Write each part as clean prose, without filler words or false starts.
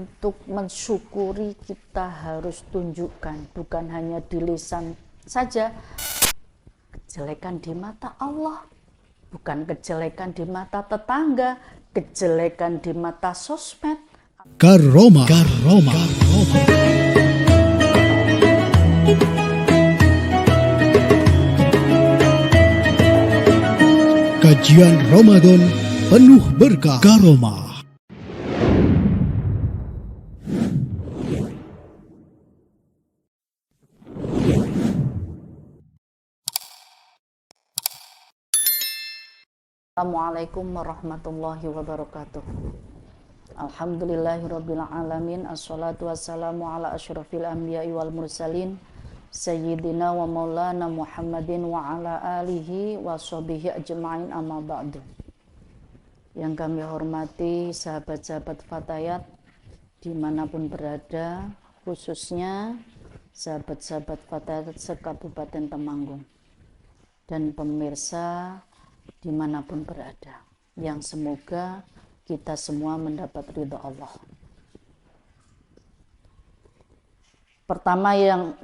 untuk mensyukuri kita harus tunjukkan, bukan hanya di lisan saja. Kejelekan di mata Allah, bukan kejelekan di mata tetangga, kejelekan di mata sosmed. Karoma. Kajian Ramadan penuh berkah. Karoma. Assalamualaikum warahmatullahi wabarakatuh. Alhamdulillahirabbil alamin, assalatu wassalamu ala asyrafil anbiya'i wal mursalin sayyidina wa maulana Muhammadin wa ala alihi wa sahbihi ajma'in, amma ba'du. Yang kami hormati sahabat-sahabat Fatayat dimanapun berada, khususnya sahabat-sahabat Fatayat se-Kabupaten Temanggung dan pemirsa dimanapun berada, yang semoga kita semua mendapat ridha Allah. Pertama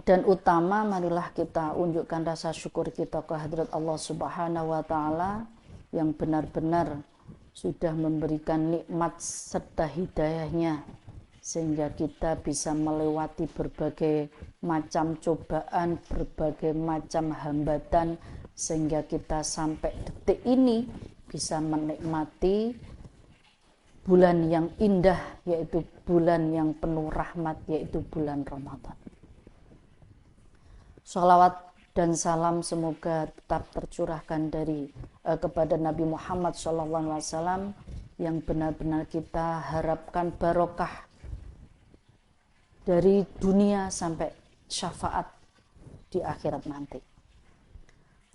dan utama, marilah kita unjukkan rasa syukur kita ke hadirat Allah Subhanahu wa Ta'ala yang benar-benar sudah memberikan nikmat serta hidayahnya sehingga kita bisa melewati berbagai macam cobaan, berbagai macam hambatan, sehingga kita sampai detik ini bisa menikmati bulan yang indah, yaitu bulan yang penuh rahmat, yaitu bulan Ramadan. Sholawat dan salam semoga tetap tercurahkan kepada Nabi Muhammad SAW yang benar-benar kita harapkan barokah dari dunia sampai syafaat di akhirat nanti.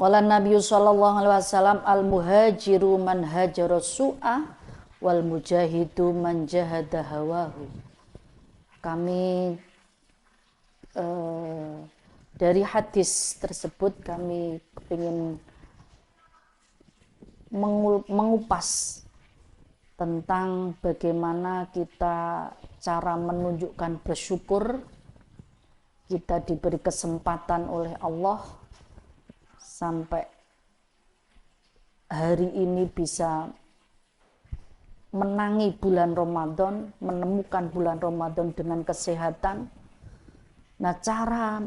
Wala Nabi sallallahu alaihi wasallam al muhajiru man hajara su'a wal mujahidu man jahada hawahu. Kami dari hadis tersebut kami ingin mengupas tentang bagaimana kita cara menunjukkan bersyukur. Kita diberi kesempatan oleh Allah sampai hari ini bisa menangi bulan Ramadan, menemukan bulan Ramadan dengan kesehatan. Nah, cara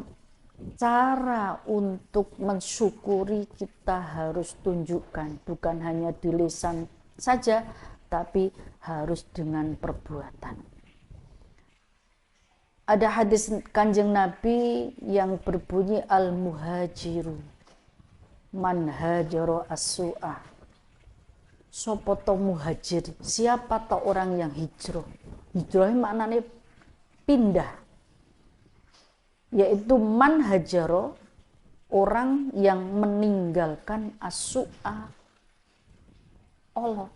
untuk mensyukuri kita harus tunjukkan, bukan hanya di lisan saja, tapi harus dengan perbuatan. Ada hadis Kanjeng Nabi yang berbunyi al-muhajiru man hajaro as-su'a. Sopo to muhajir? Siapa to orang yang hijrah? Hijrah maknanya pindah. Yaitu man hajaro, orang yang meninggalkan as-su'a, Allah.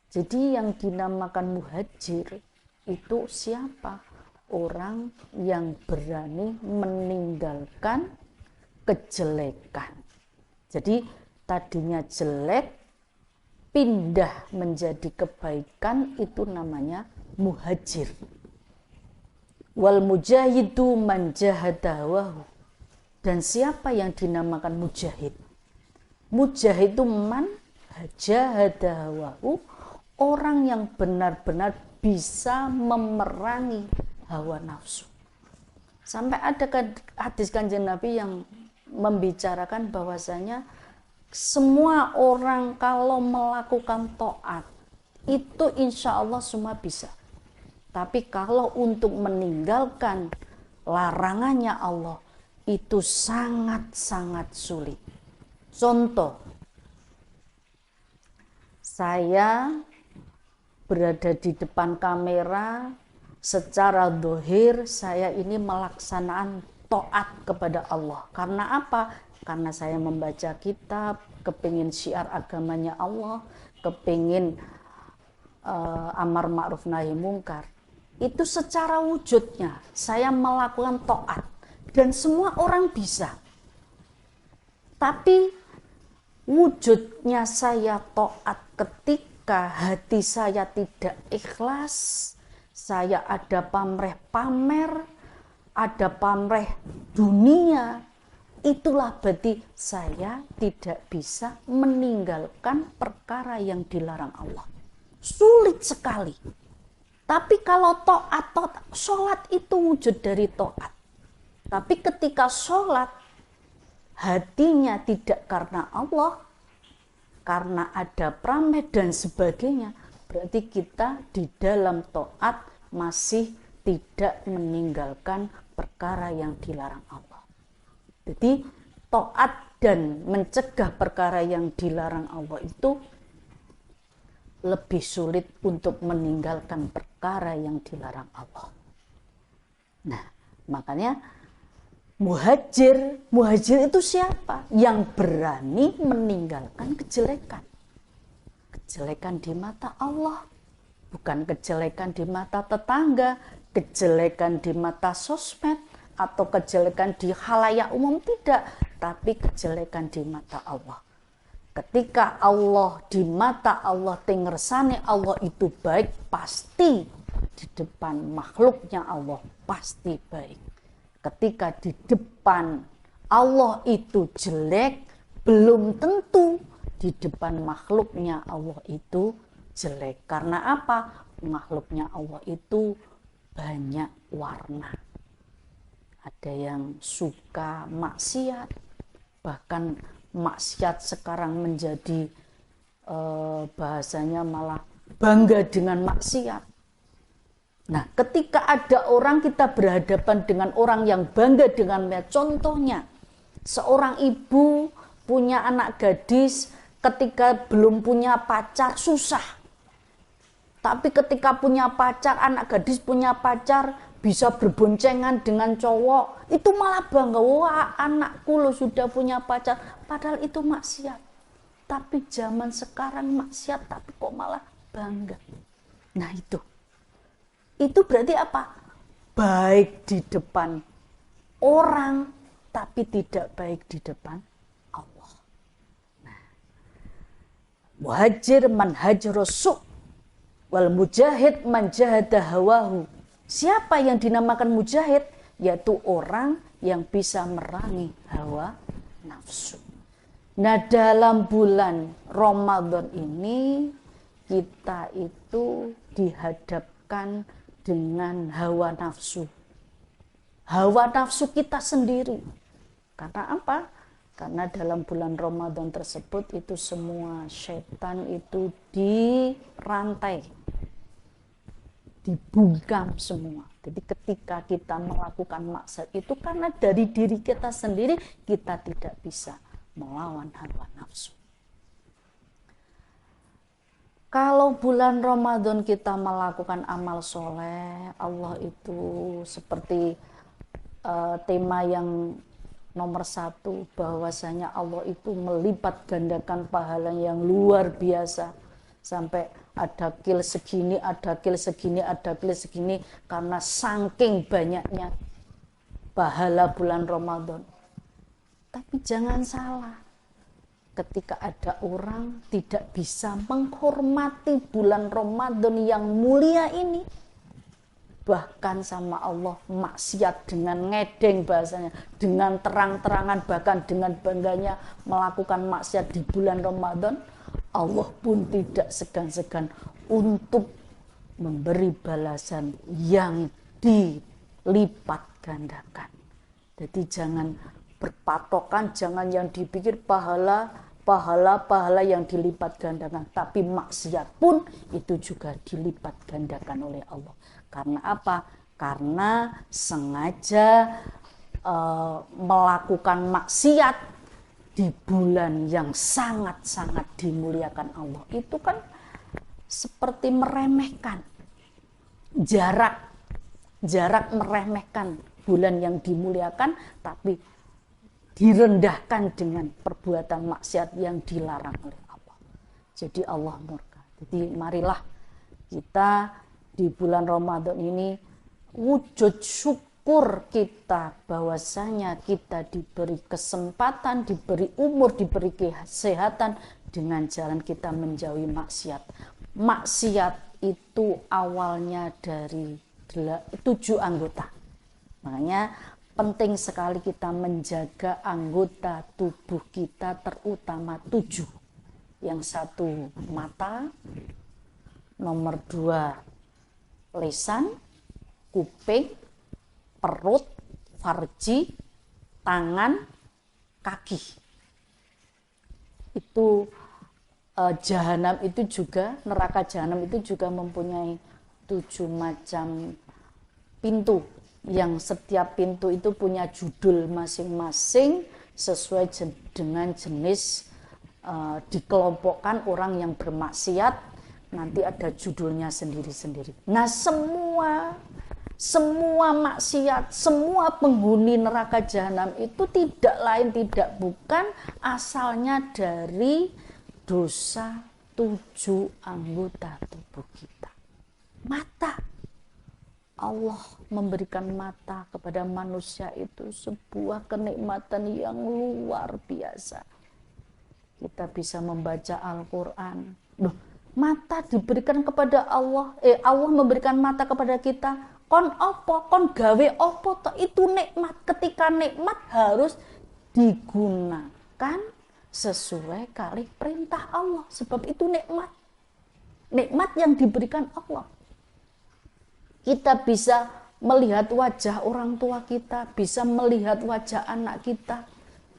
Jadi yang dinamakan muhajir itu siapa? Orang yang berani meninggalkan kejelekan. Jadi tadinya jelek pindah menjadi kebaikan, itu namanya muhajir. Wal mujahidu man jahada hawahu. Dan siapa yang dinamakan mujahid? Mujahid itu man jahada hawahu, orang yang benar-benar bisa memerangi hawa nafsu. Sampai ada hadis Kanjeng Nabi yang membicarakan bahwasanya semua orang kalau melakukan taat itu insya Allah semua bisa, tapi kalau untuk meninggalkan larangannya Allah itu sangat-sangat sulit. Contoh, saya berada di depan kamera, secara zahir saya ini melaksanakan taat kepada Allah. Karena apa? Karena saya membaca kitab, kepingin syiar agamanya Allah, kepingin amar ma'ruf nahi mungkar. Itu secara wujudnya saya melakukan taat dan semua orang bisa. Tapi wujudnya saya taat ketika hati saya tidak ikhlas, saya ada pamrih-pamer, ada pamrih dunia, itulah berarti saya tidak bisa meninggalkan perkara yang dilarang Allah. Sulit sekali. Tapi kalau taat, sholat itu wujud dari taat. Tapi ketika sholat, hatinya tidak karena Allah, karena ada pamrih dan sebagainya, berarti kita di dalam taat masih tidak meninggalkan perkara yang dilarang Allah. Jadi taat dan mencegah perkara yang dilarang Allah itu lebih sulit untuk meninggalkan perkara yang dilarang Allah. Nah, makanya muhajir itu siapa? Yang berani meninggalkan kejelekan. Kejelekan di mata Allah, bukan kejelekan di mata tetangga, kejelekan di mata sosmed, atau kejelekan di khalayak umum, tidak, tapi kejelekan di mata Allah. Ketika Allah di mata Allah tengersane Allah itu baik, pasti di depan makhluknya Allah pasti baik. Ketika di depan Allah itu jelek, belum tentu di depan makhluknya Allah itu jelek. Karena apa? Makhluknya Allah itu banyak warna. Ada yang suka maksiat, bahkan maksiat sekarang menjadi bahasanya malah bangga dengan maksiat. Nah, ketika ada orang, kita berhadapan dengan orang yang bangga dengan maksiat. Contohnya, seorang ibu punya anak gadis, ketika belum punya pacar susah. Tapi ketika punya pacar, anak gadis punya pacar, bisa berboncengan dengan cowok, itu malah bangga. Wah, anakku lo sudah punya pacar, padahal itu maksiat. Tapi zaman sekarang maksiat, tapi kok malah bangga. Nah itu berarti apa? Baik di depan orang, tapi tidak baik di depan Allah. Nah, muhajir man hajara su' wal mujahid man jahada hawahu. Siapa yang dinamakan mujahid? Yaitu orang yang bisa merangi hawa nafsu. Nah, dalam bulan Ramadan ini kita itu dihadapkan dengan hawa nafsu. Hawa nafsu kita sendiri. Karena apa? Karena dalam bulan Ramadan tersebut itu semua setan itu dirantai, dibungkam semua. Jadi ketika kita melakukan maksiat itu karena dari diri kita sendiri, kita tidak bisa melawan hawa nafsu. Kalau bulan Ramadan kita melakukan amal soleh, Allah itu seperti tema yang nomor 1, bahwasanya Allah itu melipat gandakan pahala yang luar biasa. Sampai ada kil segini, ada kil segini, ada kil segini, karena saking banyaknya pahala bulan Ramadan. Tapi jangan salah, ketika ada orang tidak bisa menghormati bulan Ramadan yang mulia ini, bahkan sama Allah maksiat dengan ngedeng bahasanya, dengan terang-terangan, bahkan dengan bangganya melakukan maksiat di bulan Ramadan, Allah pun tidak segan-segan untuk memberi balasan yang dilipat gandakan. Jadi jangan berpatokan, jangan yang dipikir pahala yang dilipat gandakan, tapi maksiat pun itu juga dilipat gandakan oleh Allah. Karena apa? Karena sengaja melakukan maksiat di bulan yang sangat-sangat dimuliakan Allah. Itu kan seperti meremehkan, jarak meremehkan bulan yang dimuliakan, tapi direndahkan dengan perbuatan maksiat yang dilarang oleh Allah. Jadi Allah murka. Jadi marilah kita di bulan Ramadan ini wujud syukur kita bahwasanya kita diberi kesempatan, diberi umur, diberi kesehatan dengan jalan kita menjauhi maksiat. Maksiat itu awalnya dari 7 anggota. Makanya penting sekali kita menjaga anggota tubuh kita, terutama 7. Yang satu mata, nomor 2 lisan, kuping, perut, farji, tangan, kaki. Itu jahanam itu juga, neraka jahanam itu juga mempunyai 7 macam pintu, yang setiap pintu itu punya judul masing-masing sesuai dengan jenis, dikelompokkan orang yang bermaksiat, nanti ada judulnya sendiri-sendiri. Nah, semua maksiat, semua penghuni neraka jahanam itu tidak lain tidak bukan asalnya dari dosa 7 anggota tubuh kita. Mata. Allah memberikan mata kepada manusia itu sebuah kenikmatan yang luar biasa. Kita bisa membaca Al-Quran. Loh, mata diberikan kepada Allah. Allah memberikan mata kepada kita. Kon opo, kon gawe opo toh, itu nikmat. Ketika nikmat harus digunakan sesuai kali perintah Allah, sebab itu nikmat yang diberikan Allah. Kita bisa melihat wajah orang tua kita, bisa melihat wajah anak kita,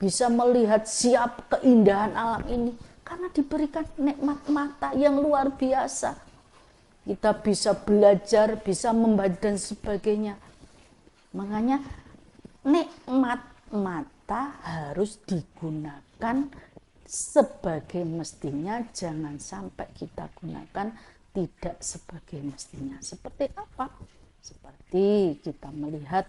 bisa melihat siap keindahan alam ini karena diberikan nikmat mata yang luar biasa. Kita bisa belajar, bisa membaca dan sebagainya. Makanya nikmat mata harus digunakan sebagai mestinya, jangan sampai kita gunakan tidak sebagai mestinya. Seperti apa? Seperti kita melihat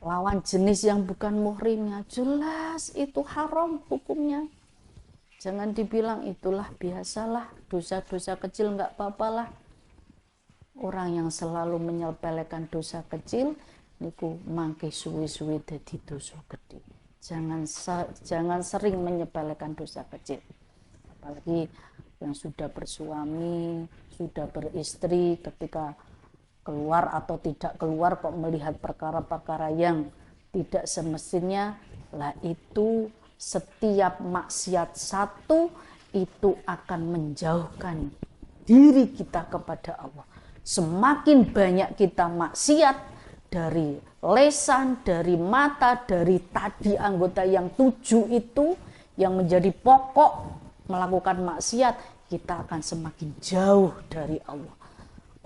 lawan jenis yang bukan muhrimnya, jelas itu haram hukumnya. Jangan dibilang itulah biasalah, dosa-dosa kecil nggak apa-apalah. Orang yang selalu menyepelekan dosa kecil niku mangke suwi-suwi dadi dosa gede. Jangan sering menyepelekan dosa kecil. Apalagi yang sudah bersuami, sudah beristri, ketika keluar atau tidak keluar kok melihat perkara-perkara yang tidak semestinya, lah itu setiap maksiat satu itu akan menjauhkan diri kita kepada Allah. Semakin banyak kita maksiat, dari lesan, dari mata, dari tadi anggota yang 7 itu yang menjadi pokok melakukan maksiat, kita akan semakin jauh dari Allah.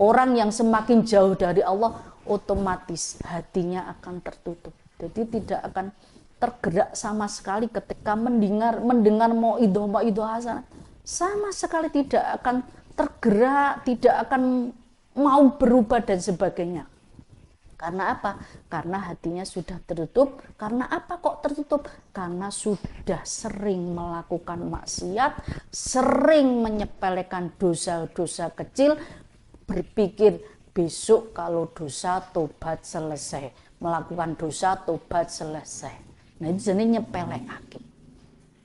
Orang yang semakin jauh dari Allah otomatis hatinya akan tertutup. Jadi tidak akan tergerak sama sekali ketika mendengar mauidhah hasanah. Sama sekali tidak akan tergerak, tidak akan mau berubah dan sebagainya. Karena apa? Karena hatinya sudah tertutup. Karena apa kok tertutup? Karena sudah sering melakukan maksiat, sering menyepelekan dosa-dosa kecil, berpikir besok kalau dosa tobat selesai, melakukan dosa tobat selesai. Nah, ini jenis nyepelekake.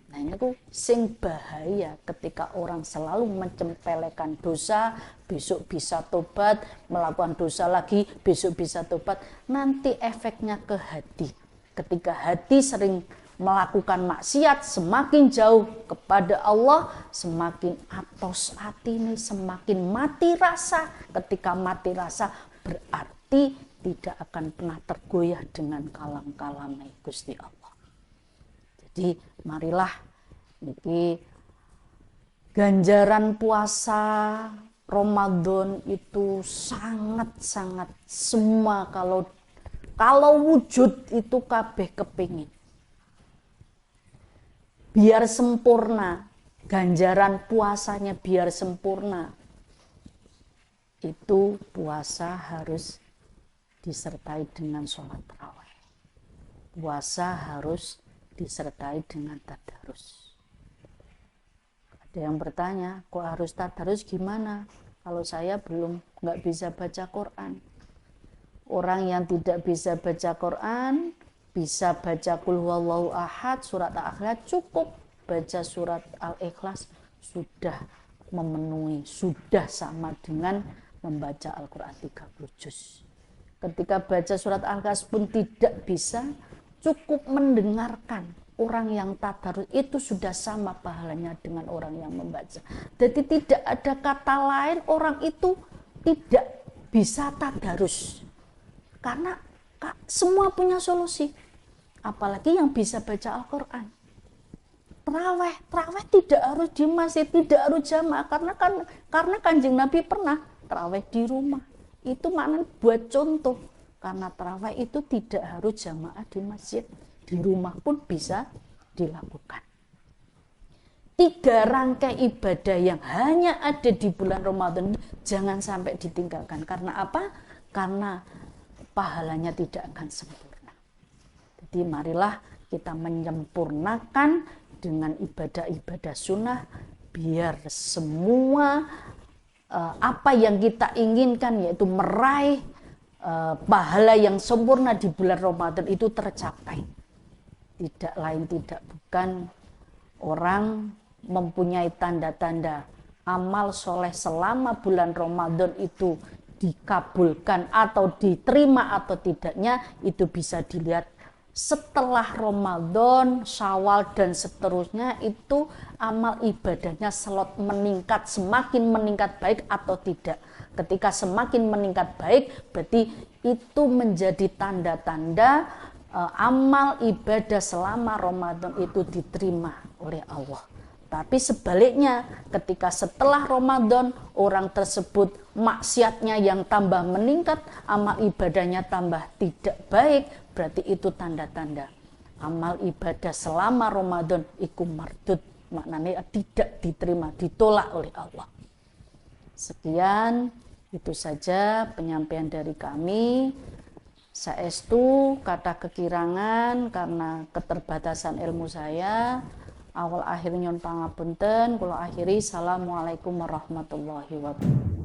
Nah, ini tuh sing bahaya ketika orang selalu menyepelekan dosa, besok bisa tobat, melakukan dosa lagi, besok bisa tobat. Nanti efeknya ke hati. Ketika hati sering melakukan maksiat, semakin jauh kepada Allah, semakin atos hati ini, semakin mati rasa. Ketika mati rasa berarti tidak akan pernah tergoyah dengan kalam-kalamnya Gusti Allah. Jadi marilah niki ganjaran puasa Ramadan itu sangat-sangat semua kalau wujud itu kabeh kepingin. Biar sempurna, ganjaran puasanya biar sempurna. Itu puasa harus disertai dengan sholat tarawih. Puasa harus disertai dengan tadarus. Ada yang bertanya, kok harus tadarus gimana? Kalau saya nggak bisa baca Quran. Orang yang tidak bisa baca Quran, bisa baca Qul huwallahu ahad, surat Al-Ikhlas cukup. Baca surat Al-Ikhlas sudah memenuhi, sudah sama dengan membaca Al-Quran 30 juz. Ketika baca surat Al-Kahfi pun tidak bisa, cukup mendengarkan orang yang tadarus itu sudah sama pahalanya dengan orang yang membaca. Jadi tidak ada kata lain orang itu tidak bisa tadarus. Karena semua punya solusi. Apalagi yang bisa baca Al-Quran. Terawih tidak harus di masjid, tidak harus jamaah, karena Kanjeng Nabi pernah terawih di rumah. Itu maknanya buat contoh, karena terawih itu tidak harus jamaah di masjid, di rumah pun bisa dilakukan. 3 rangkai ibadah yang hanya ada di bulan Ramadan jangan sampai ditinggalkan. Karena apa? Karena pahalanya tidak akan sempurna. Jadi marilah kita menyempurnakan dengan ibadah-ibadah sunnah, biar semua apa yang kita inginkan, yaitu meraih pahala yang sempurna di bulan Ramadan itu tercapai. Tidak lain tidak bukan orang mempunyai tanda-tanda amal soleh selama bulan Ramadan itu dikabulkan atau diterima atau tidaknya, itu bisa dilihat setelah Ramadan, Syawal dan seterusnya, itu amal ibadahnya meningkat, semakin meningkat baik atau tidak. Ketika semakin meningkat baik, berarti itu menjadi tanda-tanda amal ibadah selama Ramadan itu diterima oleh Allah. Tapi sebaliknya, ketika setelah Ramadan orang tersebut maksiatnya yang tambah meningkat, amal ibadahnya tambah tidak baik, berarti itu tanda-tanda amal ibadah selama Ramadan iku mardud, maknanya tidak diterima, ditolak oleh Allah. Sekian, itu saja penyampaian dari kami. Saestu kata kekirangan karena keterbatasan ilmu saya. Awal akhir nyun pangapunten, kula akhiri. Assalamualaikum warahmatullahi wabarakatuh.